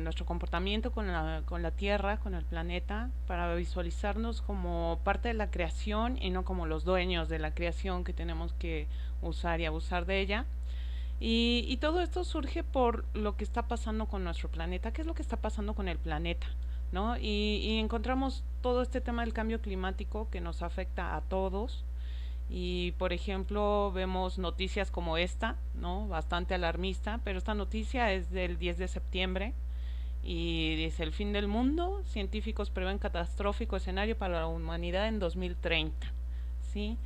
nuestro comportamiento con la Tierra, con el planeta, para visualizarnos como parte de la creación y no como los dueños de la creación que tenemos que usar y abusar de ella. Y todo esto surge por lo que está pasando con nuestro planeta. ¿Qué es lo que está pasando con el planeta? ¿No? Y encontramos todo este tema del cambio climático que nos afecta a todos. Y por ejemplo, vemos noticias como esta, ¿no? Bastante alarmista, pero esta noticia es del 10 de septiembre y dice: el fin del mundo, científicos prevén catastrófico escenario para la humanidad en 2030, ¿sí?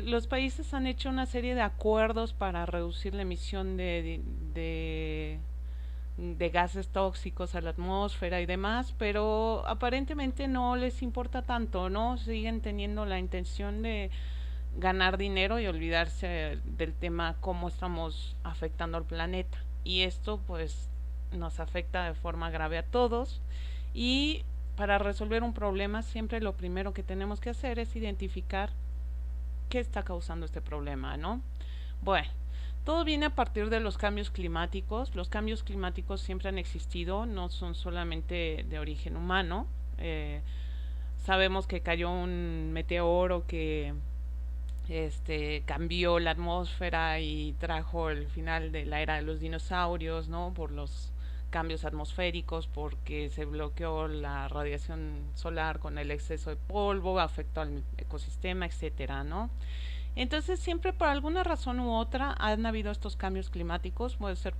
Los países han hecho una serie de acuerdos para reducir la emisión de gases tóxicos a la atmósfera y demás, pero aparentemente no les importa tanto, ¿no? Siguen teniendo la intención de ganar dinero y olvidarse del tema cómo estamos afectando al planeta. Y esto pues nos afecta de forma grave a todos, y para resolver un problema siempre lo primero que tenemos que hacer es identificar qué está causando este problema, ¿no? Bueno, todo viene a partir de los cambios climáticos. Los cambios climáticos siempre han existido, no son solamente de origen humano. Sabemos que cayó un meteoro que cambió la atmósfera y trajo el final de la era de los dinosaurios, ¿no? Por los cambios atmosféricos, porque se bloqueó la radiación solar con el exceso de polvo, afectó al ecosistema, etcétera, ¿no? Entonces siempre por alguna razón u otra han habido estos cambios climáticos. Puede ser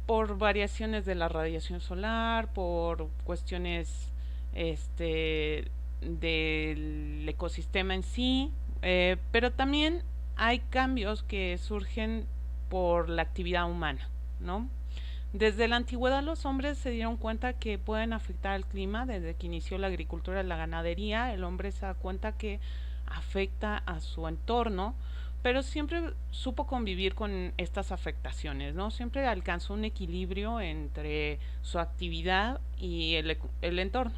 por variaciones de la radiación solar, por cuestiones del ecosistema en sí, pero también hay cambios que surgen por la actividad humana, ¿no? Desde la antigüedad los hombres se dieron cuenta que pueden afectar al clima. Desde que inició la agricultura y la ganadería, el hombre se da cuenta que afecta a su entorno, pero siempre supo convivir con estas afectaciones, ¿no? Siempre alcanzó un equilibrio entre su actividad y el entorno.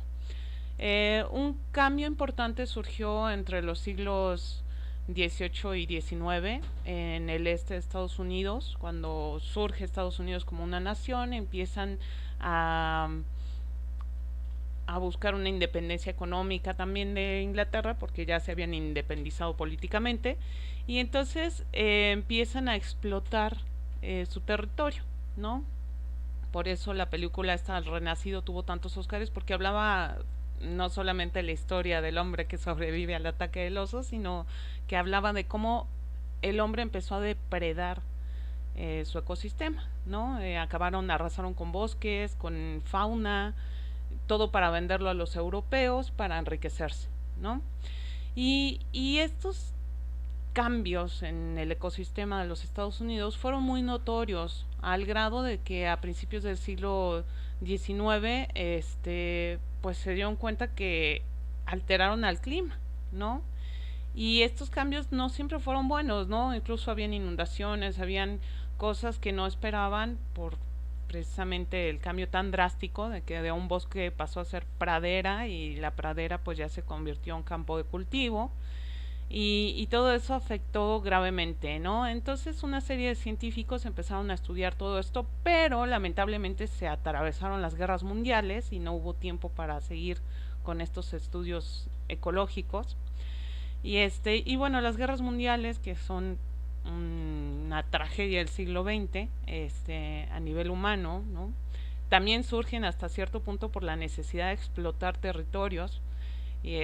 Un cambio importante surgió entre los siglos XVIII y XIX en el este de Estados Unidos. Cuando surge Estados Unidos como una nación, empiezan a, a buscar una independencia económica también de Inglaterra, porque ya se habían independizado políticamente, y entonces empiezan a explotar su territorio, ¿no? Por eso la película esta, El Renacido, tuvo tantos Óscares, porque hablaba no solamente de la historia del hombre que sobrevive al ataque del oso, sino que hablaba de cómo el hombre empezó a depredar su ecosistema, ¿no? Arrasaron con bosques, con fauna, todo para venderlo a los europeos, para enriquecerse, ¿no? Y estos cambios en el ecosistema de los Estados Unidos fueron muy notorios, al grado de que a principios del siglo XIX, pues se dieron cuenta que alteraron al clima, ¿no? Y estos cambios no siempre fueron buenos, ¿no? Incluso habían inundaciones, habían cosas que no esperaban por precisamente el cambio tan drástico de que de un bosque pasó a ser pradera, y la pradera pues ya se convirtió en campo de cultivo, y todo eso afectó gravemente, ¿no? Entonces una serie de científicos empezaron a estudiar todo esto, pero lamentablemente se atravesaron las guerras mundiales y no hubo tiempo para seguir con estos estudios ecológicos. Y bueno, las guerras mundiales, que son una tragedia del siglo XX, a nivel humano, ¿no? También surgen hasta cierto punto por la necesidad de explotar territorios, y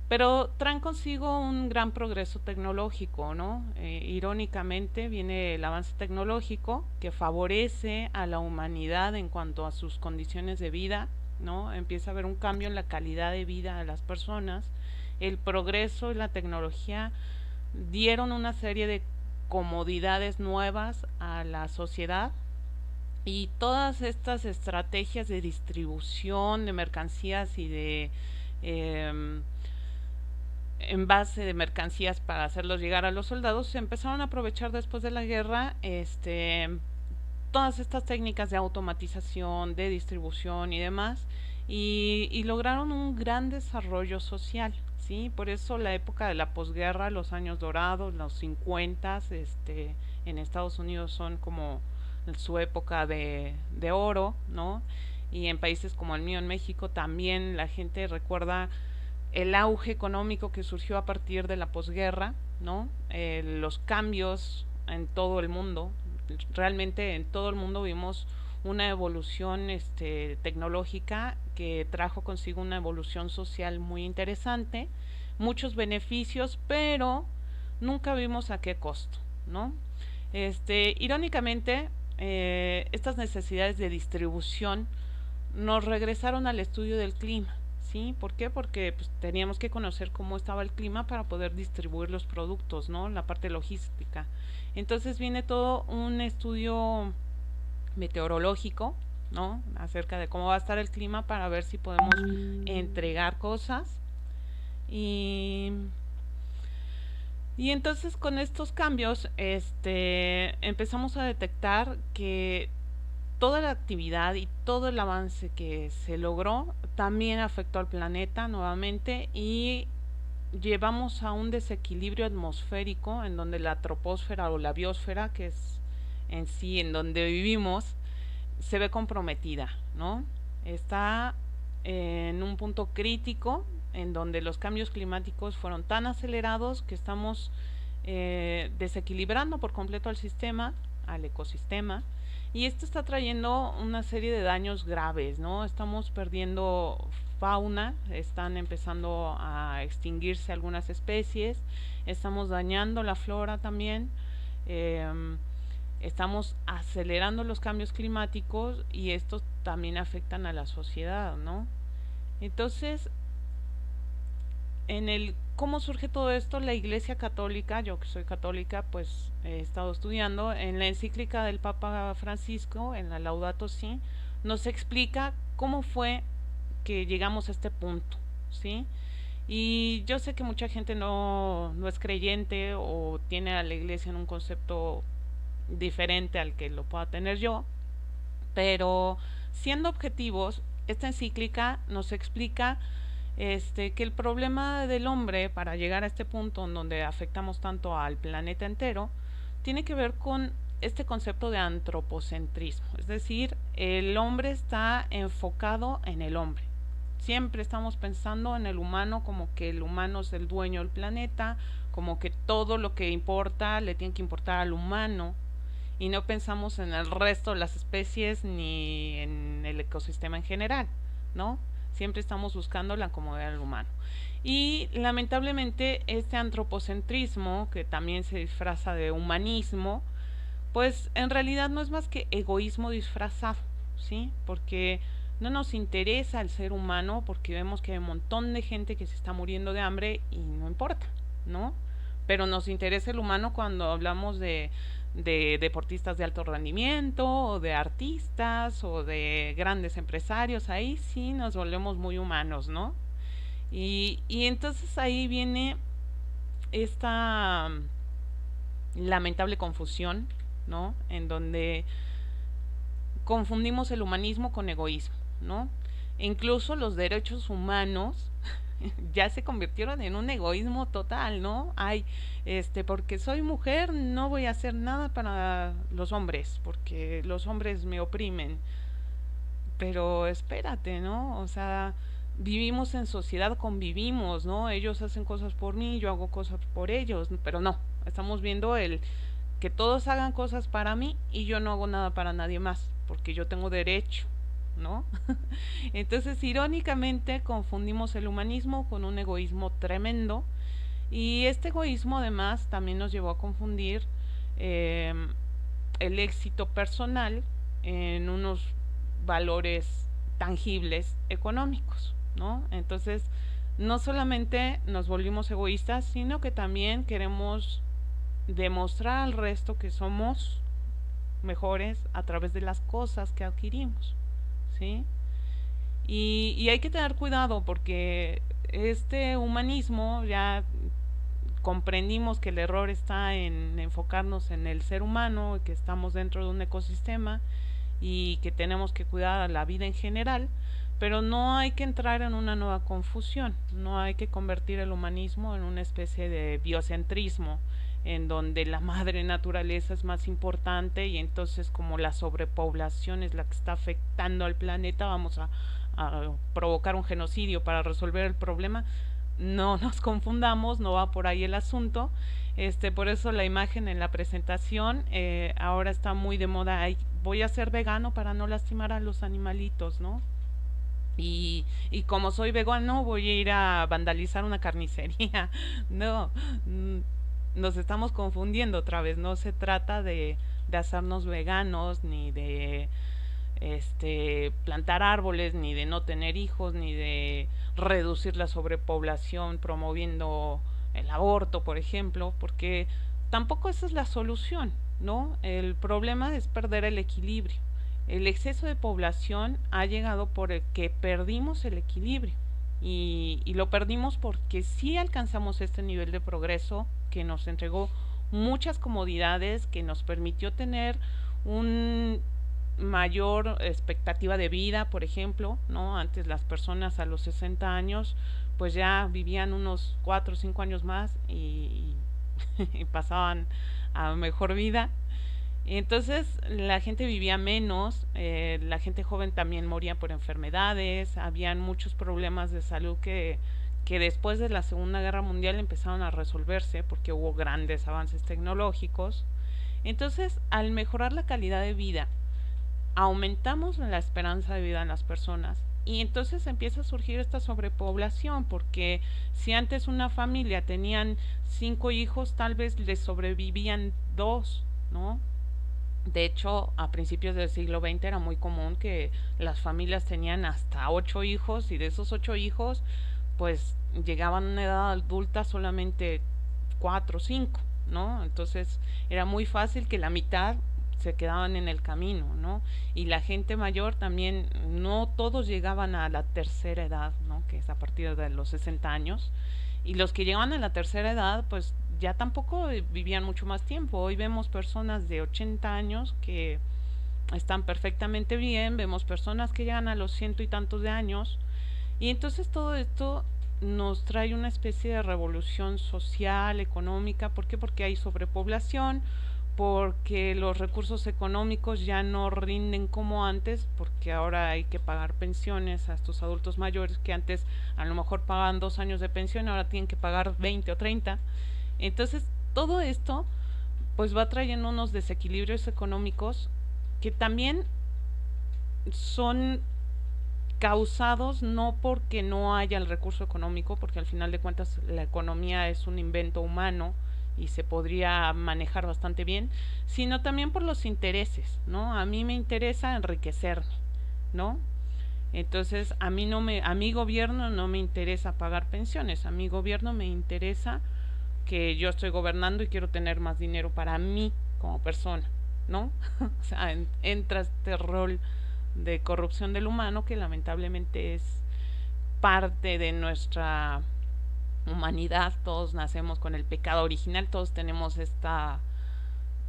pero traen consigo un gran progreso tecnológico, ¿no? Irónicamente viene el avance tecnológico que favorece a la humanidad en cuanto a sus condiciones de vida, ¿no? Empieza a haber un cambio en la calidad de vida de las personas. El progreso y la tecnología dieron una serie de comodidades nuevas a la sociedad, y todas estas estrategias de distribución de mercancías y de envase de mercancías para hacerlos llegar a los soldados se empezaron a aprovechar después de la guerra. Todas estas técnicas de automatización, de distribución y demás, y lograron un gran desarrollo social, ¿sí? Por eso la época de la posguerra, los años dorados, los 50, en Estados Unidos son como su época de oro, ¿no? Y en países como el mío, en México, también la gente recuerda el auge económico que surgió a partir de la posguerra, ¿no? Los cambios en todo el mundo, realmente en todo el mundo vimos una evolución tecnológica que trajo consigo una evolución social muy interesante, muchos beneficios, pero nunca vimos a qué costo, ¿no? Irónicamente, estas necesidades de distribución nos regresaron al estudio del clima. ¿Sí? ¿Por qué? Porque pues, teníamos que conocer cómo estaba el clima para poder distribuir los productos, ¿no? La parte logística. Entonces viene todo un estudio meteorológico, ¿no? Acerca de cómo va a estar el clima para ver si podemos entregar cosas. Y entonces con estos cambios, empezamos a detectar que toda la actividad y todo el avance que se logró también afectó al planeta nuevamente y llevamos a un desequilibrio atmosférico en donde la troposfera o la biosfera, que es en sí en donde vivimos, se ve comprometida, ¿no? Está en un punto crítico en donde los cambios climáticos fueron tan acelerados que estamos desequilibrando por completo al sistema, al ecosistema, y esto está trayendo una serie de daños graves, ¿no? Estamos perdiendo fauna, están empezando a extinguirse algunas especies, estamos dañando la flora también, estamos acelerando los cambios climáticos y estos también afectan a la sociedad, ¿no? Entonces, en el cómo surge todo esto, la Iglesia Católica, yo que soy católica, pues he estado estudiando en la encíclica del Papa Francisco, en la Laudato Si, nos explica cómo fue que llegamos a este punto, ¿sí? Y yo sé que mucha gente no es creyente o tiene a la iglesia en un concepto diferente al que lo pueda tener yo, pero siendo objetivos, esta encíclica nos explica que el problema del hombre para llegar a este punto en donde afectamos tanto al planeta entero tiene que ver con este concepto de antropocentrismo, es decir, el hombre está enfocado en el hombre. Siempre estamos pensando en el humano como que el humano es el dueño del planeta, como que todo lo que importa le tiene que importar al humano y no pensamos en el resto de las especies ni en el ecosistema en general, ¿no? Siempre estamos buscando la comodidad del humano. Y lamentablemente este antropocentrismo, que también se disfraza de humanismo, pues en realidad no es más que egoísmo disfrazado, ¿sí? Porque no nos interesa el ser humano porque vemos que hay un montón de gente que se está muriendo de hambre y no importa, ¿no? Pero nos interesa el humano cuando hablamos de deportistas de alto rendimiento o de artistas o de grandes empresarios, ahí sí nos volvemos muy humanos, ¿no? Y entonces ahí viene esta lamentable confusión, ¿no? En donde confundimos el humanismo con egoísmo, ¿no? E incluso los derechos humanos ya se convirtieron en un egoísmo total, ¿no? Ay, porque soy mujer no voy a hacer nada para los hombres, porque los hombres me oprimen. Pero espérate, ¿no? O sea, vivimos en sociedad, convivimos, ¿no? Ellos hacen cosas por mí, yo hago cosas por ellos, pero no, estamos viendo el que todos hagan cosas para mí y yo no hago nada para nadie más, porque yo tengo derecho, ¿no? Entonces, irónicamente, confundimos el humanismo con un egoísmo tremendo y este egoísmo además también nos llevó a confundir el éxito personal en unos valores tangibles económicos, ¿no? Entonces, no solamente nos volvimos egoístas, sino que también queremos demostrar al resto que somos mejores a través de las cosas que adquirimos, ¿sí? Y hay que tener cuidado porque este humanismo ya comprendimos que el error está en enfocarnos en el ser humano, que estamos dentro de un ecosistema y que tenemos que cuidar a la vida en general, pero no hay que entrar en una nueva confusión, no hay que convertir el humanismo en una especie de biocentrismo en donde la madre naturaleza es más importante y entonces como la sobrepoblación es la que está afectando al planeta, vamos a provocar un genocidio para resolver el problema. No nos confundamos, no va por ahí el asunto. Por eso la imagen en la presentación ahora está muy de moda. Ay, voy a ser vegano para no lastimar a los animalitos, ¿no? Y como soy vegano voy a ir a vandalizar una carnicería. No, nos estamos confundiendo otra vez. No se trata de hacernos veganos, ni de plantar árboles, ni de no tener hijos, ni de reducir la sobrepoblación promoviendo el aborto, por ejemplo, porque tampoco esa es la solución, ¿no? El problema es perder el equilibrio. El exceso de población ha llegado por el que perdimos el equilibrio y lo perdimos porque sí alcanzamos este nivel de progreso que nos entregó muchas comodidades, que nos permitió tener un mayor expectativa de vida, por ejemplo, ¿no? Antes las personas a los 60 años pues ya vivían unos 4 o 5 años más y pasaban a mejor vida. Entonces la gente vivía menos, la gente joven también moría por enfermedades, habían muchos problemas de salud que después de la Segunda Guerra Mundial empezaron a resolverse porque hubo grandes avances tecnológicos. Entonces, al mejorar la calidad de vida, aumentamos la esperanza de vida en las personas y entonces empieza a surgir esta sobrepoblación, porque si antes una familia tenían 5 hijos, tal vez les sobrevivían 2, ¿no? De hecho, a principios del siglo XX era muy común que las familias tenían hasta 8 hijos y de esos 8 hijos, pues llegaban a una edad adulta solamente 4 o 5, ¿no? Entonces era muy fácil que la mitad se quedaban en el camino, ¿no? Y la gente mayor también, no todos llegaban a la tercera edad, ¿no? Que es a partir de los 60 años. Y los que llegaban a la tercera edad, pues ya tampoco vivían mucho más tiempo. Hoy vemos personas de 80 años que están perfectamente bien, vemos personas que llegan a los ciento y tantos de años, y entonces todo esto nos trae una especie de revolución social, económica. ¿Por qué? Porque hay sobrepoblación, porque los recursos económicos ya no rinden como antes, porque ahora hay que pagar pensiones a estos adultos mayores que antes a lo mejor pagaban 2 años de pensión, ahora tienen que pagar 20 o 30. Entonces todo esto pues va trayendo unos desequilibrios económicos que también son causados no porque no haya el recurso económico, porque al final de cuentas la economía es un invento humano y se podría manejar bastante bien, sino también por los intereses, ¿no? A mí me interesa enriquecerme, ¿no? Entonces a mi gobierno no me interesa pagar pensiones, a mi gobierno me interesa que yo estoy gobernando y quiero tener más dinero para mí como persona, ¿no? O sea, entra este rol de corrupción del humano que lamentablemente es parte de nuestra humanidad. Todos nacemos con el pecado original, todos tenemos esta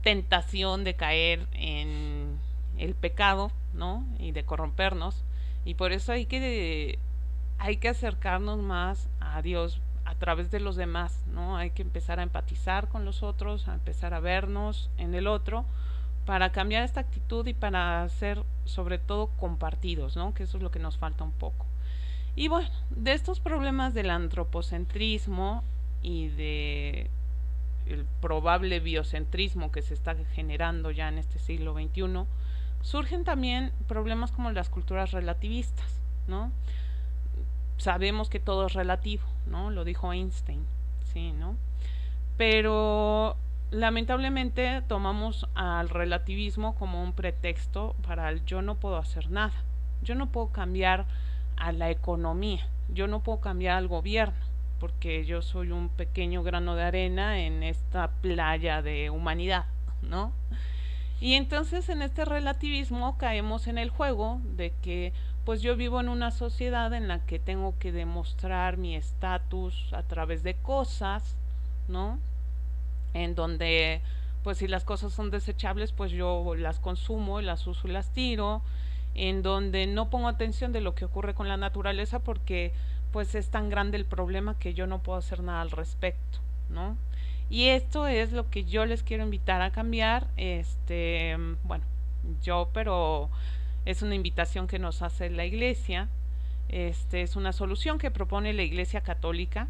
tentación de caer en el pecado, ¿no? Y de corrompernos, y por eso hay que acercarnos más a Dios a través de los demás, ¿no? Hay que empezar a empatizar con los otros, a empezar a vernos en el otro para cambiar esta actitud y para ser sobre todo compartidos, ¿no? Que eso es lo que nos falta un poco. Y bueno, de estos problemas del antropocentrismo y de el probable biocentrismo que se está generando ya en este siglo XXI, surgen también problemas como las culturas relativistas, ¿no? Sabemos que todo es relativo, ¿no? Lo dijo Einstein, sí, ¿no? Pero lamentablemente tomamos al relativismo como un pretexto para el yo no puedo hacer nada. Yo no puedo cambiar a la economía, yo no puedo cambiar al gobierno, porque yo soy un pequeño grano de arena en esta playa de humanidad, ¿no? Y entonces en este relativismo caemos en el juego de que pues yo vivo en una sociedad en la que tengo que demostrar mi estatus a través de cosas, ¿no? En donde pues si las cosas son desechables pues yo las consumo, las uso y las tiro, en donde no pongo atención de lo que ocurre con la naturaleza porque pues es tan grande el problema que yo no puedo hacer nada al respecto, ¿no? Y esto es lo que yo les quiero invitar a cambiar. Bueno, pero es una invitación que nos hace la Iglesia. Es una solución que propone la Iglesia Católica.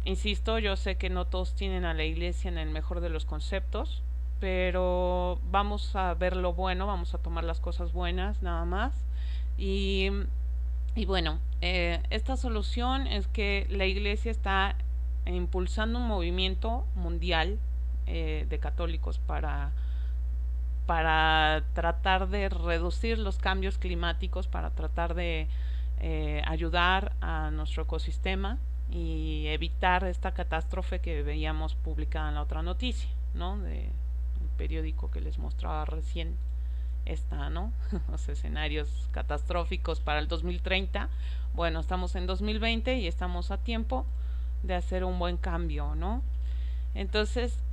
Insisto, yo sé que no todos tienen a la Iglesia en el mejor de los conceptos, pero vamos a ver lo bueno, vamos a tomar las cosas buenas nada más. Y, y bueno, esta solución es que la Iglesia está impulsando un movimiento mundial de católicos para tratar de reducir los cambios climáticos, para tratar de ayudar a nuestro ecosistema y evitar esta catástrofe que veíamos publicada en la otra noticia, ¿no? De el periódico que les mostraba recién, ¿no? Los escenarios catastróficos para el 2030. Bueno, estamos en 2020 y estamos a tiempo de hacer un buen cambio, ¿no? Entonces,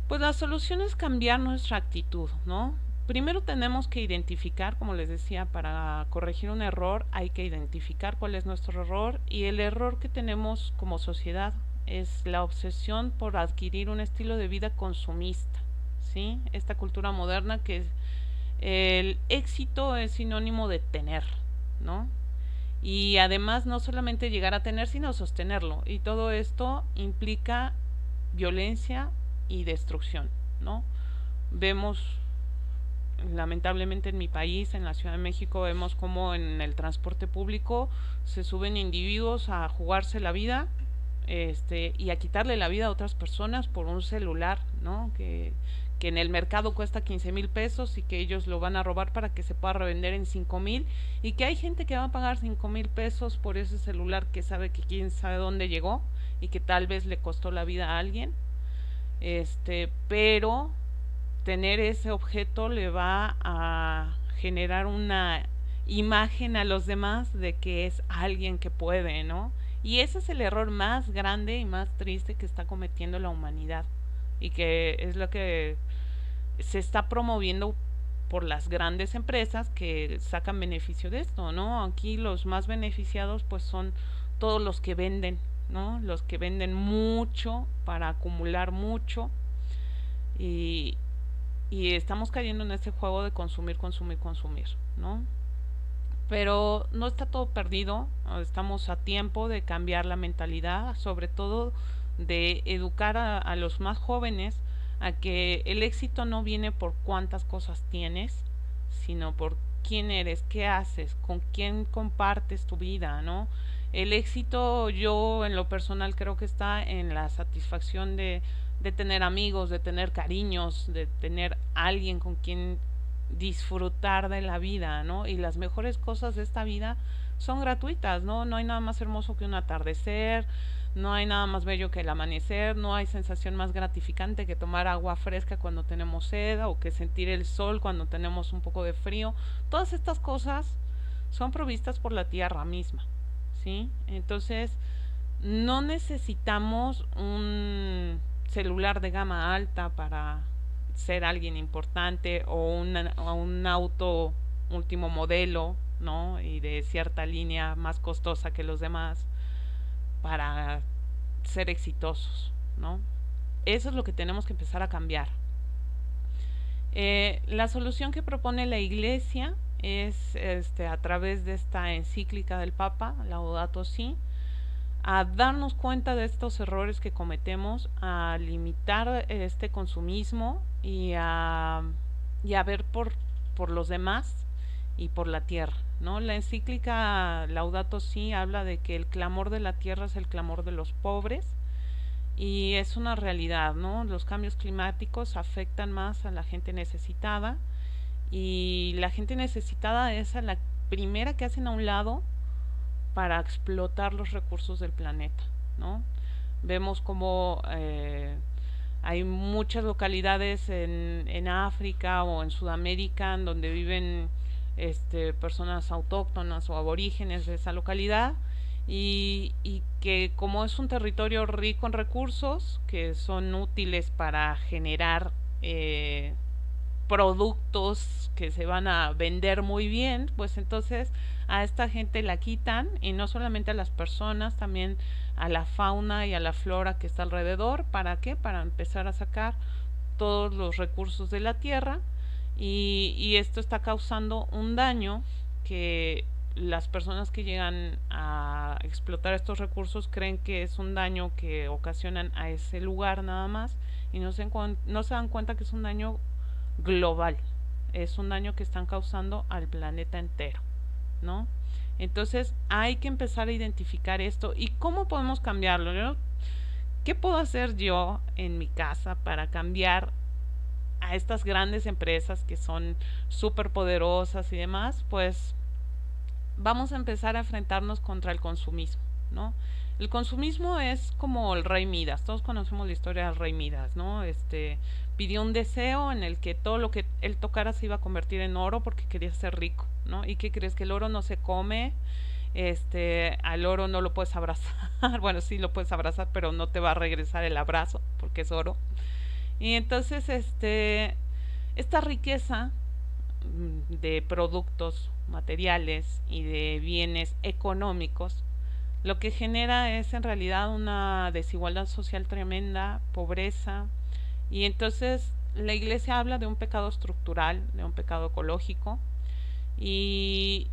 pues la solución es cambiar nuestra actitud, ¿no? Primero tenemos que identificar, como les decía, para corregir un error hay que identificar cuál es nuestro error, y el error que tenemos como sociedad es la obsesión por adquirir un estilo de vida consumista, ¿sí? Esta cultura moderna que el éxito es sinónimo de tener, ¿no? Y además no solamente llegar a tener, sino sostenerlo, y todo esto implica violencia y destrucción, ¿no? Vemos, lamentablemente en mi país, en la Ciudad de México, vemos como en el transporte público se suben individuos a jugarse la vida, y a quitarle la vida a otras personas por un celular, ¿no? Que en el mercado cuesta 15,000 pesos y que ellos lo van a robar para que se pueda revender en 5,000, y que hay gente que va a pagar 5,000 pesos por ese celular que sabe que quién sabe dónde llegó y que tal vez le costó la vida a alguien. Pero tener ese objeto le va a generar una imagen a los demás de que es alguien que puede, ¿no? Y ese es el error más grande y más triste que está cometiendo la humanidad, y que es lo que se está promoviendo por las grandes empresas que sacan beneficio de esto, ¿no? Aquí los más beneficiados pues son todos los que venden, ¿no? Los que venden mucho para acumular mucho, y, y estamos cayendo en ese juego de consumir, consumir, consumir, ¿no? Pero no está todo perdido, estamos a tiempo de cambiar la mentalidad, sobre todo de educar a los más jóvenes a que el éxito no viene por cuántas cosas tienes, sino por quién eres, qué haces, con quién compartes tu vida, ¿no? El éxito, yo en lo personal creo que está en la satisfacción de tener amigos, de tener cariños, de tener alguien con quien disfrutar de la vida, ¿no? Y las mejores cosas de esta vida son gratuitas, ¿no? No hay nada más hermoso que un atardecer, no hay nada más bello que el amanecer, no hay sensación más gratificante que tomar agua fresca cuando tenemos sed, o que sentir el sol cuando tenemos un poco de frío. Todas estas cosas son provistas por la tierra misma, ¿sí? Entonces, no necesitamos un celular de gama alta para ser alguien importante, o un auto último modelo, ¿no? Y de cierta línea más costosa que los demás para ser exitosos, ¿no? Eso es lo que tenemos que empezar a cambiar. La solución que propone la Iglesia es a través de esta encíclica del Papa, Laudato Si, a darnos cuenta de estos errores que cometemos, a limitar este consumismo y a ver por los demás y por la tierra, ¿no? La encíclica Laudato Si habla de que el clamor de la tierra es el clamor de los pobres, y es una realidad, ¿no? Los cambios climáticos afectan más a la gente necesitada, y la gente necesitada es a la primera que hacen a un lado para explotar los recursos del planeta, ¿no? Vemos como hay muchas localidades en África o en Sudamérica en donde viven personas autóctonas o aborígenes de esa localidad, y que como es un territorio rico en recursos que son útiles para generar productos que se van a vender muy bien, pues entonces a esta gente la quitan, y no solamente a las personas, también a la fauna y a la flora que está alrededor. ¿Para qué? Para empezar a sacar todos los recursos de la tierra, y esto está causando un daño que las personas que llegan a explotar estos recursos creen que es un daño que ocasionan a ese lugar nada más, y no se dan cuenta que es un daño global, es un daño que están causando al planeta entero, ¿no? Entonces hay que empezar a identificar esto. ¿Y cómo podemos cambiarlo? ¿Qué puedo hacer yo en mi casa para cambiar a estas grandes empresas que son súper poderosas y demás? Pues vamos a empezar a enfrentarnos contra el consumismo, ¿no? El consumismo es como el rey Midas. Todos conocemos la historia del rey Midas, ¿no? Pidió un deseo en el que todo lo que él tocara se iba a convertir en oro porque quería ser rico, ¿no? ¿Y qué crees? Que el oro no se come. Al oro no lo puedes abrazar. Bueno, sí lo puedes abrazar, pero no te va a regresar el abrazo porque es oro. Y entonces, esta riqueza de productos materiales y de bienes económicos, lo que genera es en realidad una desigualdad social tremenda, pobreza. Y entonces la iglesia habla de un pecado estructural, de un pecado ecológico. Y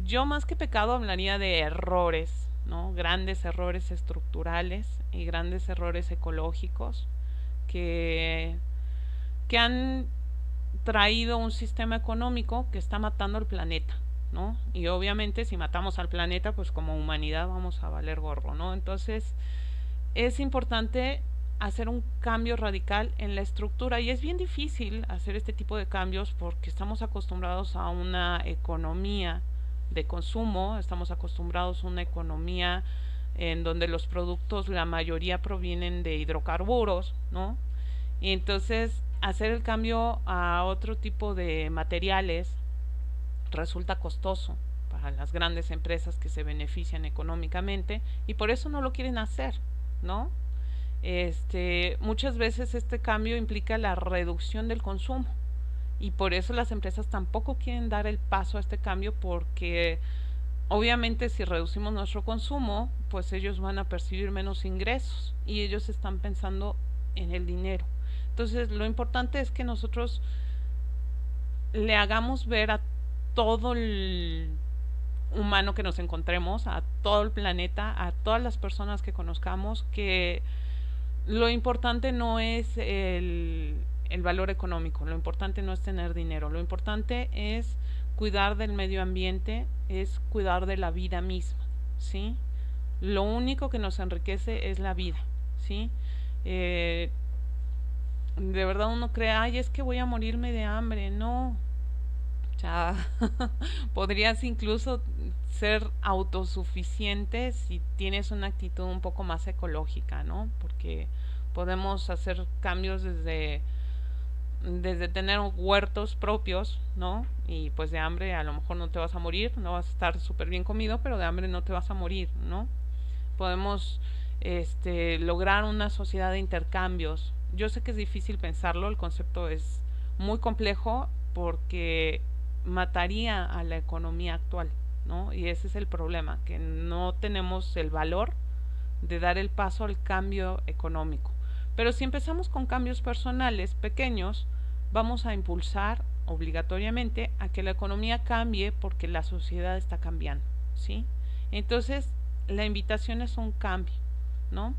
yo, más que pecado, hablaría de errores, ¿no? Grandes errores estructurales y grandes errores ecológicos que, que han traído un sistema económico que está matando al planeta, ¿no? Y obviamente si matamos al planeta, pues como humanidad vamos a valer gorro, ¿no? Entonces es importante hacer un cambio radical en la estructura, y es bien difícil hacer este tipo de cambios porque estamos acostumbrados a una economía de consumo, estamos acostumbrados a una economía en donde los productos, la mayoría provienen de hidrocarburos, ¿no? Y entonces hacer el cambio a otro tipo de materiales resulta costoso para las grandes empresas que se benefician económicamente, y por eso no lo quieren hacer, ¿no? Muchas veces este cambio implica la reducción del consumo, y por eso las empresas tampoco quieren dar el paso a este cambio, porque obviamente si reducimos nuestro consumo, pues ellos van a percibir menos ingresos y ellos están pensando en el dinero. Entonces lo importante es que nosotros le hagamos ver a todo el humano que nos encontremos, a todo el planeta, a todas las personas que conozcamos, que lo importante no es el valor económico, lo importante no es tener dinero, lo importante es cuidar del medio ambiente, es cuidar de la vida misma, ¿sí? Lo único que nos enriquece es la vida, ¿sí? De verdad uno cree, ay, es que voy a morirme de hambre. No, ya podrías incluso ser autosuficiente si tienes una actitud un poco más ecológica, ¿no? Porque podemos hacer cambios desde tener huertos propios, ¿no? Y pues de hambre a lo mejor no te vas a morir, no vas a estar súper bien comido, pero de hambre no te vas a morir, ¿no? Podemos lograr una sociedad de intercambios. Yo sé que es difícil pensarlo, el concepto es muy complejo porque mataría a la economía actual, ¿no? Y ese es el problema, que no tenemos el valor de dar el paso al cambio económico. Pero si empezamos con cambios personales pequeños, vamos a impulsar obligatoriamente a que la economía cambie porque la sociedad está cambiando, ¿sí? Entonces, la invitación es un cambio, ¿no?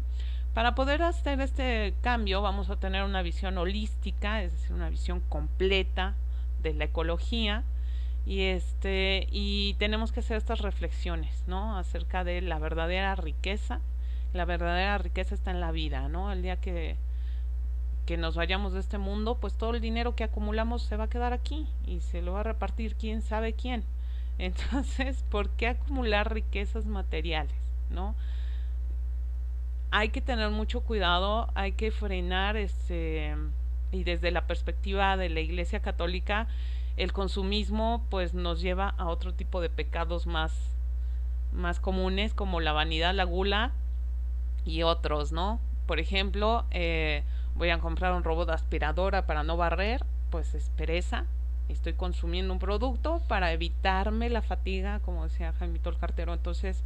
Para poder hacer este cambio vamos a tener una visión holística, es decir, una visión completa de la ecología, y tenemos que hacer estas reflexiones, ¿no? Acerca de la verdadera riqueza. La verdadera riqueza está en la vida, ¿no? El día que nos vayamos de este mundo, pues todo el dinero que acumulamos se va a quedar aquí y se lo va a repartir quién sabe quién. Entonces, ¿por qué acumular riquezas materiales, no? Hay que tener mucho cuidado, hay que frenar y desde la perspectiva de la Iglesia Católica, el consumismo pues nos lleva a otro tipo de pecados más comunes, como la vanidad, la gula y otros, ¿no? Por ejemplo, voy a comprar un robot aspiradora para no barrer, pues es pereza. Estoy consumiendo un producto para evitarme la fatiga, como decía Jaimito el cartero. Entonces,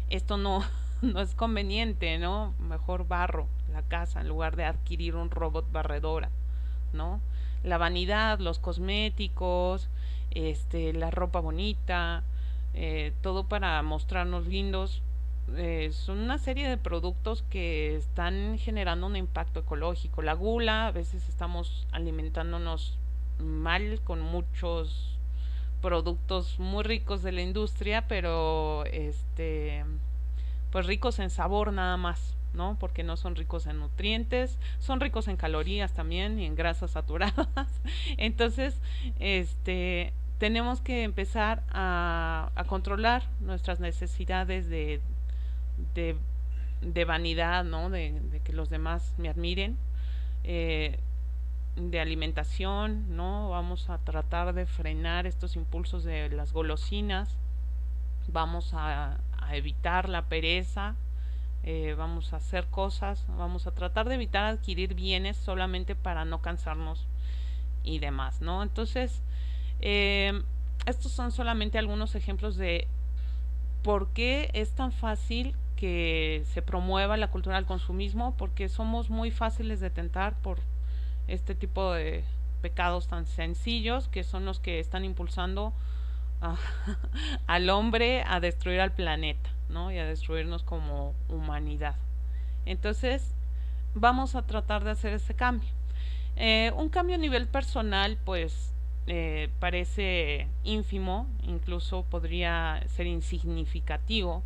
esto no, no es conveniente, ¿no? Mejor barro la casa en lugar de adquirir un robot barredora, ¿no? La vanidad, los cosméticos, la ropa bonita, todo para mostrarnos lindos. Son una serie de productos que están generando un impacto ecológico. La gula, a veces estamos alimentándonos mal con muchos productos muy ricos de la industria, pero pues ricos en sabor nada más, ¿no? Porque no son ricos en nutrientes, son ricos en calorías también y en grasas saturadas. Entonces, tenemos que empezar a controlar nuestras necesidades de, de vanidad, ¿no? De que los demás me admiren. De alimentación, ¿no? Vamos a tratar de frenar estos impulsos de las golosinas, vamos a evitar la pereza, vamos a hacer cosas, vamos a tratar de evitar adquirir bienes solamente para no cansarnos y demás, ¿no? Entonces, estos son solamente algunos ejemplos de por qué es tan fácil que se promueva la cultura del consumismo, porque somos muy fáciles de tentar por este tipo de pecados tan sencillos que son los que están impulsando a, al hombre a destruir al planeta, ¿no? Y a destruirnos como humanidad. Entonces, vamos a tratar de hacer ese cambio. Un cambio a nivel personal, pues, parece ínfimo, incluso podría ser insignificativo,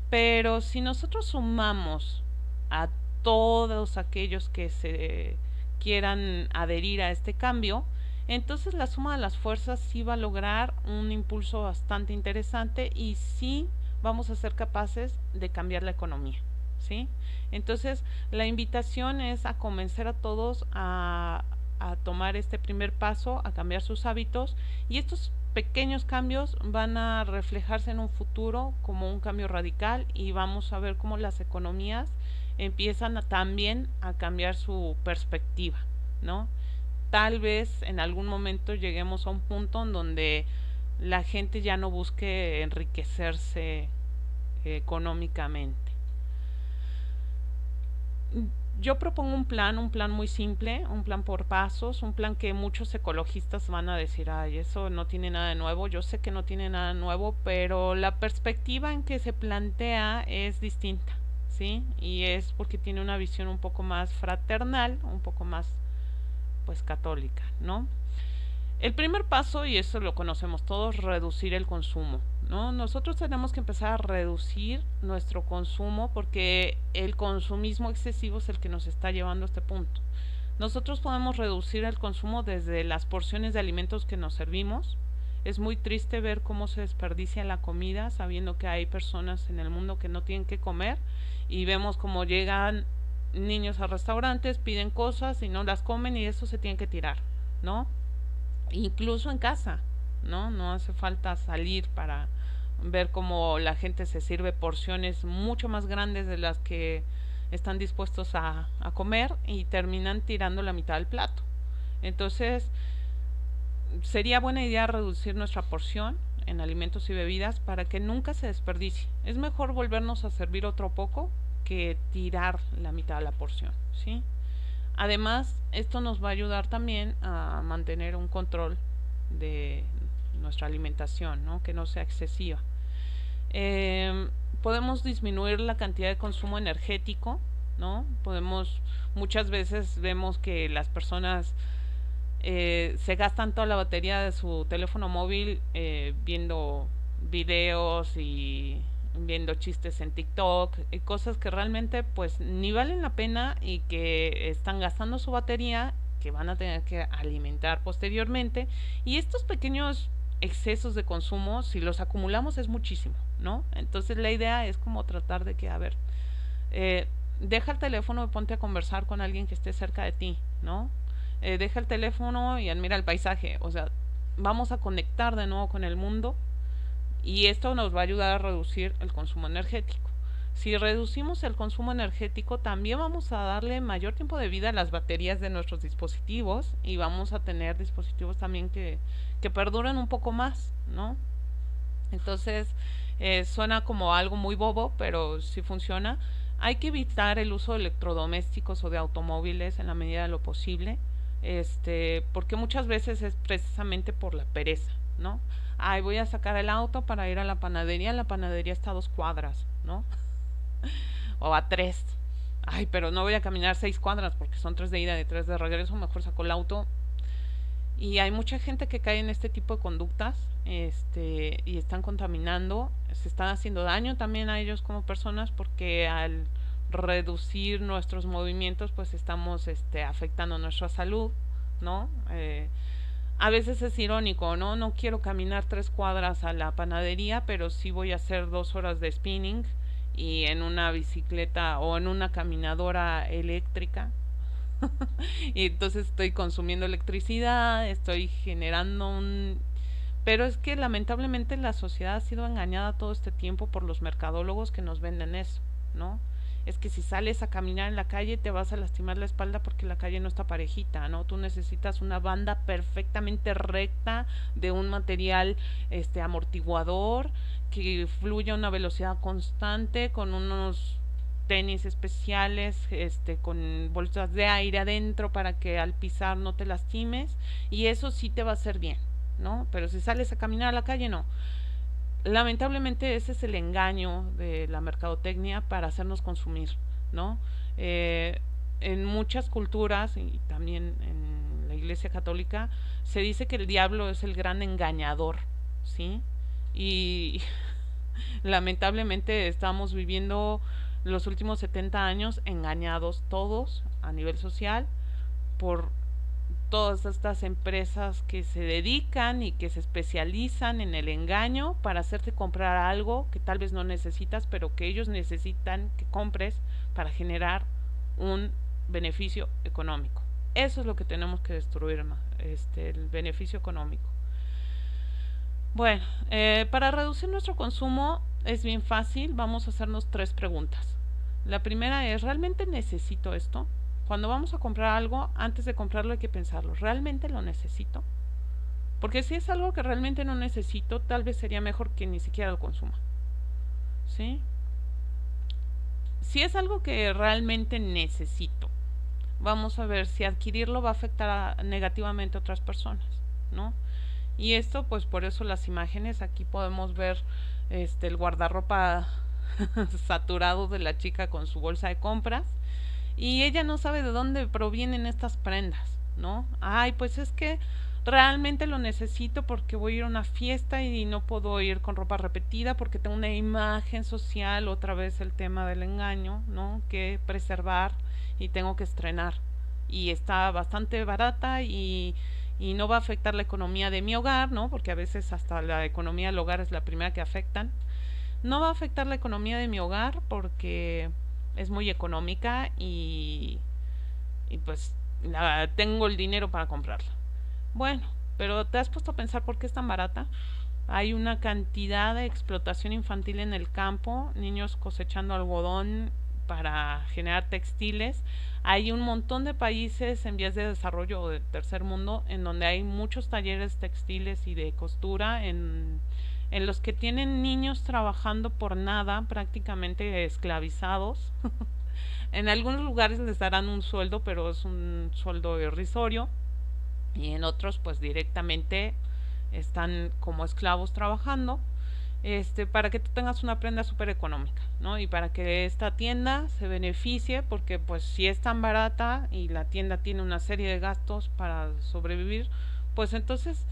pero si nosotros sumamos a todos aquellos que se quieran adherir a este cambio, entonces la suma de las fuerzas sí va a lograr un impulso bastante interesante y sí vamos a ser capaces de cambiar la economía, ¿sí? Entonces la invitación es a convencer a todos a tomar este primer paso, a cambiar sus hábitos, y estos pequeños cambios van a reflejarse en un futuro como un cambio radical, y vamos a ver cómo las economías empiezan también a cambiar su perspectiva, ¿no? Tal vez en algún momento lleguemos a un punto en donde la gente ya no busque enriquecerse económicamente. Yo propongo un plan muy simple, un plan por pasos, un plan que muchos ecologistas van a decir, ay, eso no tiene nada de nuevo. Yo sé que no tiene nada nuevo, pero la perspectiva en que se plantea es distinta, ¿sí? Y es porque tiene una visión un poco más fraternal, un poco más, pues, católica, ¿no? El primer paso, y eso lo conocemos todos, reducir el consumo, ¿no? Nosotros tenemos que empezar a reducir nuestro consumo porque el consumismo excesivo es el que nos está llevando a este punto. Nosotros podemos reducir el consumo desde las porciones de alimentos que nos servimos. Es muy triste ver cómo se desperdicia la comida, sabiendo que hay personas en el mundo que no tienen que comer, y vemos cómo llegan niños a restaurantes, piden cosas y no las comen, y eso se tiene que tirar, ¿no? Incluso en casa, ¿no? No hace falta salir para ver cómo la gente se sirve porciones mucho más grandes de las que están dispuestos a comer, y terminan tirando la mitad del plato. Entonces, sería buena idea reducir nuestra porción en alimentos y bebidas para que nunca se desperdicie. Es mejor volvernos a servir otro poco que tirar la mitad de la porción, ¿sí? Además, esto nos va a ayudar también a mantener un control de nuestra alimentación, ¿no? Que no sea excesiva. Podemos disminuir la cantidad de consumo energético, ¿no? Muchas veces vemos que las personas se gastan toda la batería de su teléfono móvil viendo videos y viendo chistes en TikTok, y cosas que realmente pues ni valen la pena y que están gastando su batería, que van a tener que alimentar posteriormente. Y estos pequeños excesos de consumo, si los acumulamos, es muchísimo, ¿no? Entonces la idea es como tratar de que, a ver, deja el teléfono y ponte a conversar con alguien que esté cerca de ti, ¿no? Deja el teléfono y admira el paisaje. O sea, vamos a conectar de nuevo con el mundo, y esto nos va a ayudar a reducir el consumo energético. Si reducimos el consumo energético, también vamos a darle mayor tiempo de vida a las baterías de nuestros dispositivos y vamos a tener dispositivos también que perduren un poco más, ¿no? Entonces, suena como algo muy bobo, pero sí funciona. Hay que evitar el uso de electrodomésticos o de automóviles en la medida de lo posible, porque muchas veces es precisamente por la pereza, ¿no? Ay, voy a sacar el auto para ir a la panadería está a 2 cuadras, ¿no? O a 3. Ay, pero no voy a caminar 6 cuadras porque son 3 de ida y 3 de regreso, mejor saco el auto. Y hay mucha gente que cae en este tipo de conductas, y están contaminando, se están haciendo daño también a ellos como personas porque al reducir nuestros movimientos pues estamos afectando nuestra salud, ¿no? A veces es irónico, ¿no? No quiero caminar 3 cuadras a la panadería, pero sí voy a hacer 2 horas de spinning y en una bicicleta o en una caminadora eléctrica. Y entonces estoy consumiendo electricidad, estoy generando un... Pero es que lamentablemente la sociedad ha sido engañada todo este tiempo por los mercadólogos que nos venden eso, ¿no? Es que si sales a caminar en la calle te vas a lastimar la espalda porque la calle no está parejita, ¿no? Tú necesitas una banda perfectamente recta de un material amortiguador que fluya a una velocidad constante con unos tenis especiales, con bolsas de aire adentro para que al pisar no te lastimes, y eso sí te va a hacer bien, ¿no? Pero si sales a caminar a la calle, no. Lamentablemente ese es el engaño de la mercadotecnia para hacernos consumir, ¿no? En muchas culturas y también en la Iglesia Católica se dice que el diablo es el gran engañador, ¿sí? Y lamentablemente estamos viviendo los últimos 70 años engañados todos a nivel social por todas estas empresas que se dedican y que se especializan en el engaño para hacerte comprar algo que tal vez no necesitas, pero que ellos necesitan que compres para generar un beneficio económico. Eso es lo que tenemos que destruir, el beneficio económico. Bueno, para reducir nuestro consumo es bien fácil, vamos a hacernos 3 preguntas. La primera es, ¿realmente necesito esto? Cuando vamos a comprar algo, antes de comprarlo hay que pensarlo, ¿realmente lo necesito? Porque si es algo que realmente no necesito, tal vez sería mejor que ni siquiera lo consuma, ¿sí? Si es algo que realmente necesito, vamos a ver si adquirirlo va a afectar negativamente a otras personas, ¿no? Y esto, pues por eso las imágenes, aquí podemos ver el guardarropa saturado de la chica con su bolsa de compras, y ella no sabe de dónde provienen estas prendas, ¿no? Ay, pues es que realmente lo necesito porque voy a ir a una fiesta y no puedo ir con ropa repetida porque tengo una imagen social, otra vez el tema del engaño, ¿no? Que preservar y tengo que estrenar. Y está bastante barata y no va a afectar la economía de mi hogar, ¿no? Porque a veces hasta la economía del hogar es la primera que afectan. No va a afectar la economía de mi hogar porque es muy económica y pues tengo el dinero para comprarla. Bueno, pero ¿te has puesto a pensar por qué es tan barata? Hay una cantidad de explotación infantil en el campo, niños cosechando algodón para generar textiles. Hay un montón de países en vías de desarrollo o de tercer mundo en donde hay muchos talleres textiles y de costura en los que tienen niños trabajando por nada, prácticamente esclavizados. En algunos lugares les darán un sueldo, pero es un sueldo irrisorio, y en otros pues directamente están como esclavos trabajando, para que tú tengas una prenda súper económica, ¿no? Y para que esta tienda se beneficie, porque pues si es tan barata y la tienda tiene una serie de gastos para sobrevivir, pues entonces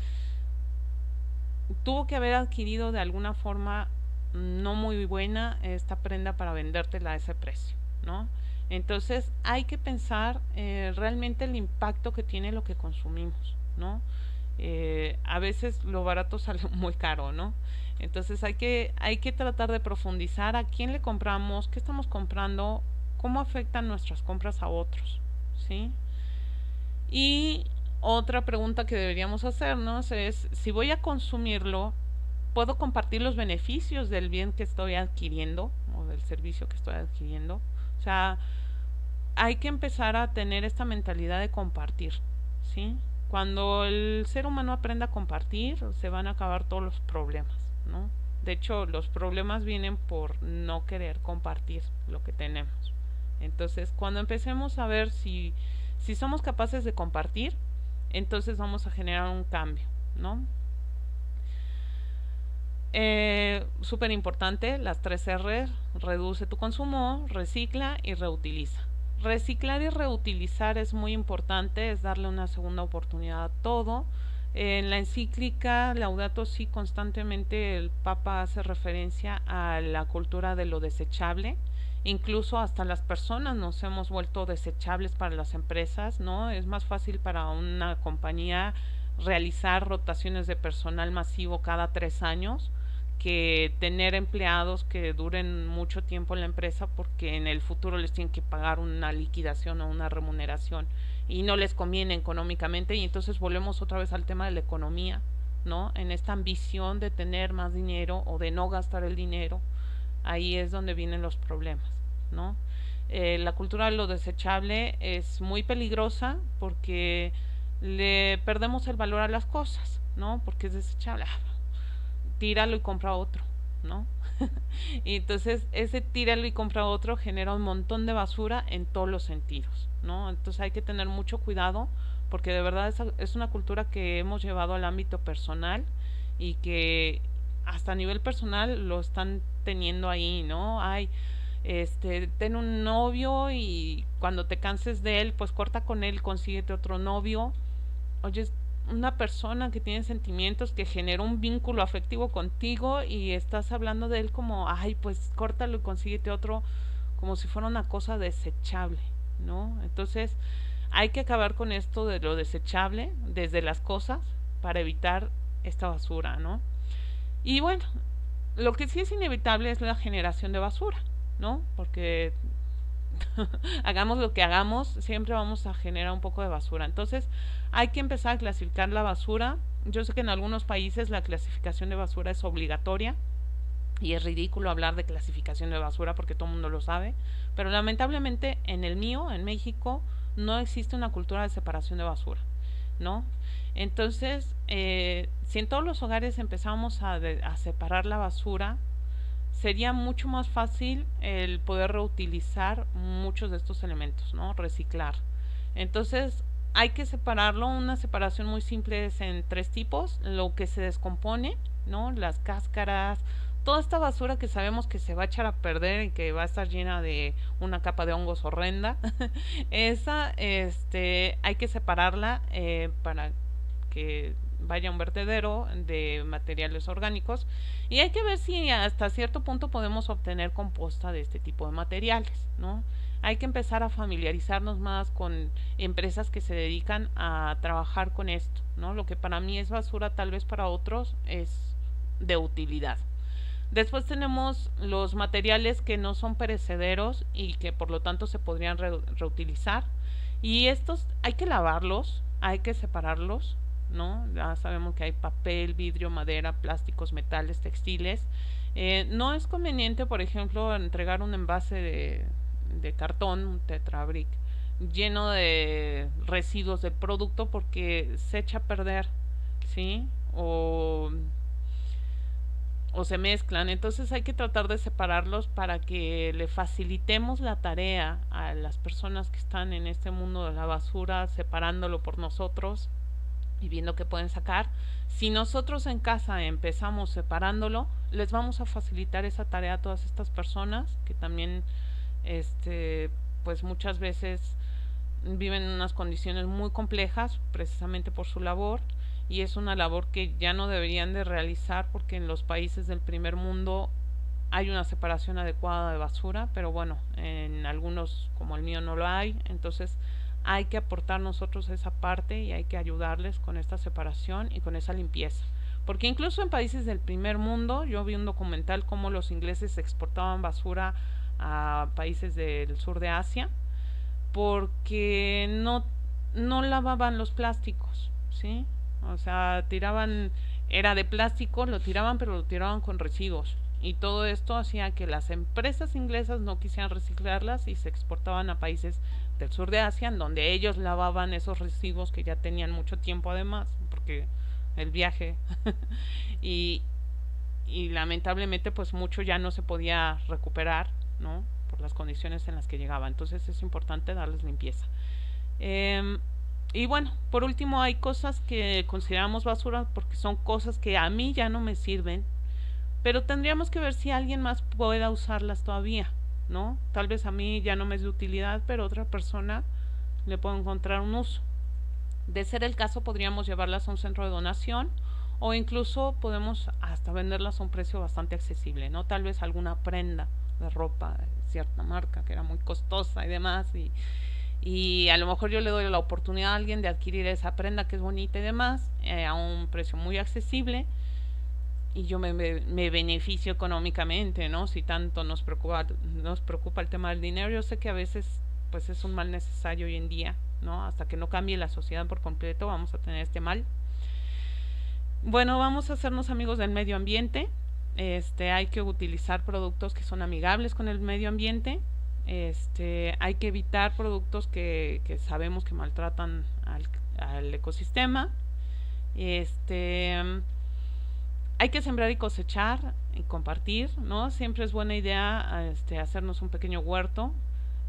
tuvo que haber adquirido de alguna forma no muy buena esta prenda para vendértela a ese precio, ¿no? Entonces hay que pensar realmente el impacto que tiene lo que consumimos, ¿no? A veces lo barato sale muy caro, ¿no? Entonces hay que tratar de profundizar a quién le compramos, qué estamos comprando, cómo afectan nuestras compras a otros, ¿sí? Y otra pregunta que deberíamos hacernos es, si voy a consumirlo, ¿puedo compartir los beneficios del bien que estoy adquiriendo o del el servicio que estoy adquiriendo. O sea, hay que empezar a tener esta mentalidad de compartir, ¿sí? Cuando el ser humano aprenda a compartir, se van a acabar todos los problemas, ¿no? De hecho, los problemas vienen por no querer compartir lo que tenemos. Entonces, cuando empecemos a ver si somos capaces de compartir, entonces vamos a generar un cambio, ¿no? Súper importante, las 3 R: reduce tu consumo, recicla y reutiliza. Reciclar y reutilizar es muy importante, es darle una segunda oportunidad a todo. En la encíclica Laudato Si constantemente el Papa hace referencia a la cultura de lo desechable. Incluso hasta las personas nos hemos vuelto desechables para las empresas, ¿no? Es más fácil para una compañía realizar rotaciones de personal masivo cada 3 años que tener empleados que duren mucho tiempo en la empresa, porque en el futuro les tienen que pagar una liquidación o una remuneración y no les conviene económicamente. Y entonces volvemos otra vez al tema de la economía, ¿no? En esta ambición de tener más dinero o de no gastar el dinero, ahí es donde vienen los problemas, ¿no? La cultura de lo desechable es muy peligrosa porque le perdemos el valor a las cosas, ¿no? Porque es desechable, tíralo y compra otro, ¿no? Y entonces ese tíralo y compra otro genera un montón de basura en todos los sentidos, ¿no? Entonces hay que tener mucho cuidado, porque de verdad es una cultura que hemos llevado al ámbito personal y que hasta a nivel personal lo están teniendo ahí, ¿no? Ay, ten un novio y cuando te canses de él, pues corta con él, consíguete otro novio. Oye, una persona que tiene sentimientos, que generó un vínculo afectivo contigo y estás hablando de él como, ay, pues córtalo y consíguete otro, como si fuera una cosa desechable, ¿no? Entonces hay que acabar con esto de lo desechable desde las cosas para evitar esta basura, ¿no? Y bueno, lo que sí es inevitable es la generación de basura, ¿no? Porque hagamos lo que hagamos, siempre vamos a generar un poco de basura. Entonces hay que empezar a clasificar la basura. Yo sé que en algunos países la clasificación de basura es obligatoria y es ridículo hablar de clasificación de basura porque todo el mundo lo sabe, pero lamentablemente en el mío, en México, no existe una cultura de separación de basura, ¿no? Entonces, si en todos los hogares empezamos a separar la basura, sería mucho más fácil el poder reutilizar muchos de estos elementos, ¿no? Reciclar. Entonces, hay que separarlo. Una separación muy simple es en 3 tipos: lo que se descompone, ¿no? Las cáscaras, toda esta basura que sabemos que se va a echar a perder y que va a estar llena de una capa de hongos horrenda. Esa, hay que separarla para que vaya a un vertedero de materiales orgánicos, y hay que ver si hasta cierto punto podemos obtener composta de este tipo de materiales, ¿no? Hay que empezar a familiarizarnos más con empresas que se dedican a trabajar con esto, ¿no? Lo que para mí es basura, tal vez para otros es de utilidad. Después tenemos los materiales que no son perecederos y que por lo tanto se podrían reutilizar, y estos hay que lavarlos, hay que separarlos, ¿no? Ya sabemos que hay papel, vidrio, madera, plásticos, metales, textiles. No es conveniente, por ejemplo, entregar un envase de cartón, un Tetrabric, lleno de residuos del producto, porque se echa a perder, ¿sí? O se mezclan. Entonces hay que tratar de separarlos para que le facilitemos la tarea a las personas que están en este mundo de la basura, separándolo por nosotros y viendo qué pueden sacar. Si nosotros en casa empezamos separándolo, les vamos a facilitar esa tarea a todas estas personas que también pues muchas veces viven en unas condiciones muy complejas precisamente por su labor, y es una labor que ya no deberían de realizar, porque en los países del primer mundo hay una separación adecuada de basura, pero bueno, en algunos como el mío no lo hay. Entonces hay que aportar nosotros esa parte y hay que ayudarles con esta separación y con esa limpieza, porque incluso en países del primer mundo, yo vi un documental cómo los ingleses exportaban basura a países del sur de Asia porque no lavaban los plásticos, ¿sí? O sea, tiraban, era de plástico, lo tiraban, pero lo tiraban con residuos, y todo esto hacía que las empresas inglesas no quisieran reciclarlas y se exportaban a países del sur de Asia, en donde ellos lavaban esos residuos que ya tenían mucho tiempo además, porque el viaje y, y lamentablemente pues mucho ya no se podía recuperar, ¿no? Por las condiciones en las que llegaba. Entonces es importante darles limpieza. Y bueno, por último hay cosas que consideramos basura porque son cosas que a mí ya no me sirven, pero tendríamos que ver si alguien más pueda usarlas todavía, ¿no? Tal vez a mí ya no me es de utilidad, pero otra persona le puede encontrar un uso. De ser el caso, podríamos llevarlas a un centro de donación o incluso podemos hasta venderlas a un precio bastante accesible, ¿no? Tal vez alguna prenda de ropa de cierta marca que era muy costosa y demás, y a lo mejor yo le doy la oportunidad a alguien de adquirir esa prenda que es bonita y demás a un precio muy accesible, y yo me beneficio económicamente, ¿no? Si tanto nos preocupa el tema del dinero. Yo sé que a veces pues es un mal necesario hoy en día, ¿no? Hasta que no cambie la sociedad por completo vamos a tener este mal. Bueno, vamos a hacernos amigos del medio ambiente. Hay que utilizar productos que son amigables con el medio ambiente. Hay que evitar productos que sabemos que maltratan al ecosistema. Hay que sembrar y cosechar y compartir, ¿no? Siempre es buena idea hacernos un pequeño huerto.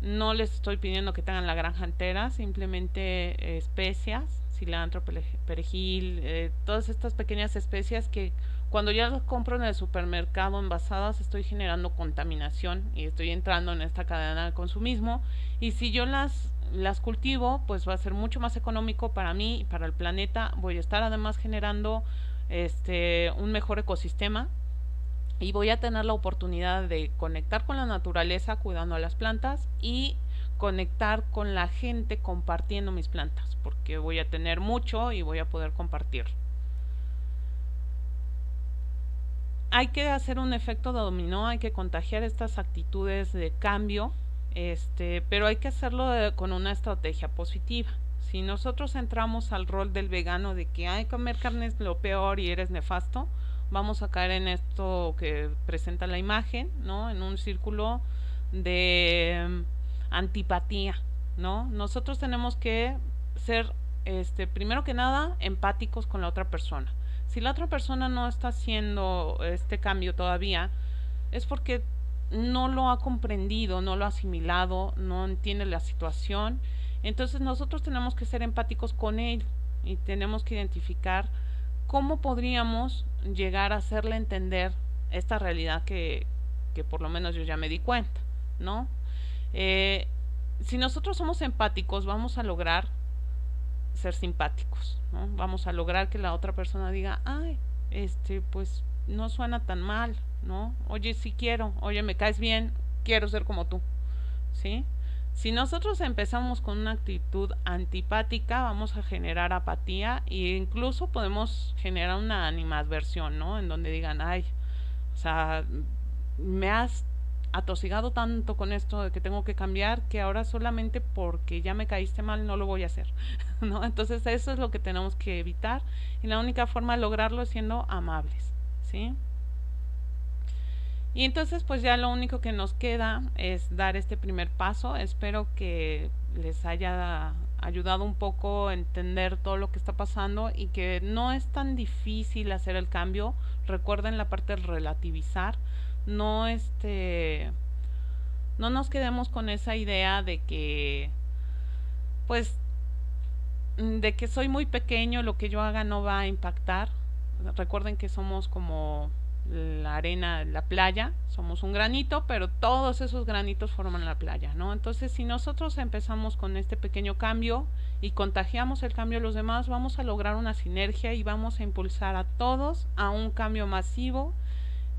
No les estoy pidiendo que tengan la granja entera, simplemente especias, cilantro, perejil, todas estas pequeñas especias que cuando ya las compro en el supermercado envasadas estoy generando contaminación y estoy entrando en esta cadena de consumismo, y si yo las cultivo pues va a ser mucho más económico para mí y para el planeta. Voy a estar además generando un mejor ecosistema y voy a tener la oportunidad de conectar con la naturaleza cuidando a las plantas y conectar con la gente compartiendo mis plantas, porque voy a tener mucho y voy a poder compartir. Hay que hacer un efecto dominó, hay que contagiar estas actitudes de cambio, pero hay que hacerlo con una estrategia positiva. Si nosotros entramos al rol del vegano de que ay, comer carne es lo peor y eres nefasto, vamos a caer en esto que presenta la imagen, ¿no? En un círculo de antipatía, ¿no? Nosotros tenemos que ser, primero que nada, empáticos con la otra persona. Si la otra persona no está haciendo este cambio todavía, es porque no lo ha comprendido, no lo ha asimilado, no entiende la situación. Entonces nosotros tenemos que ser empáticos con él y tenemos que identificar cómo podríamos llegar a hacerle entender esta realidad que por lo menos yo ya me di cuenta, ¿no? Si nosotros somos empáticos, vamos a lograr ser simpáticos, ¿no? Vamos a lograr que la otra persona diga, ay, pues no suena tan mal, ¿no? Oye, sí quiero, oye, me caes bien, quiero ser como tú, ¿sí? Si nosotros empezamos con una actitud antipática, vamos a generar apatía e incluso podemos generar una animadversión, ¿no? En donde digan, ay, o sea, me has atosigado tanto con esto de que tengo que cambiar que ahora solamente porque ya me caíste mal no lo voy a hacer, ¿no? Entonces eso es lo que tenemos que evitar y la única forma de lograrlo es siendo amables, ¿sí? Y entonces pues ya lo único que nos queda es dar este primer paso. Espero que les haya ayudado un poco a entender todo lo que está pasando y que no es tan difícil hacer el cambio. Recuerden la parte del relativizar. No no nos quedemos con esa idea de que pues de que soy muy pequeño, lo que yo haga no va a impactar. Recuerden que somos como la arena, la playa, somos un granito, pero todos esos granitos forman la playa, ¿no? Entonces, si nosotros empezamos con este pequeño cambio y contagiamos el cambio a los demás, vamos a lograr una sinergia y vamos a impulsar a todos a un cambio masivo.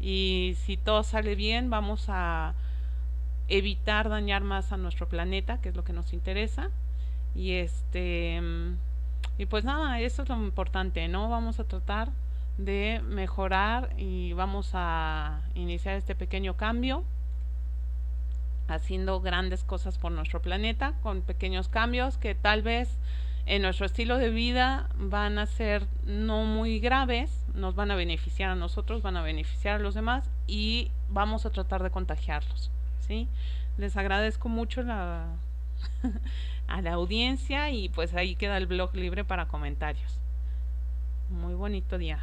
Y si todo sale bien, vamos a evitar dañar más a nuestro planeta, que es lo que nos interesa. Y y pues nada, eso es lo importante, ¿no? Vamos a tratar de mejorar y vamos a iniciar este pequeño cambio haciendo grandes cosas por nuestro planeta con pequeños cambios que tal vez en nuestro estilo de vida van a ser no muy graves, nos van a beneficiar a nosotros, van a beneficiar a los demás y vamos a tratar de contagiarlos, ¿sí? Les agradezco mucho a la audiencia y pues ahí queda el blog libre para comentarios. Muy bonito día.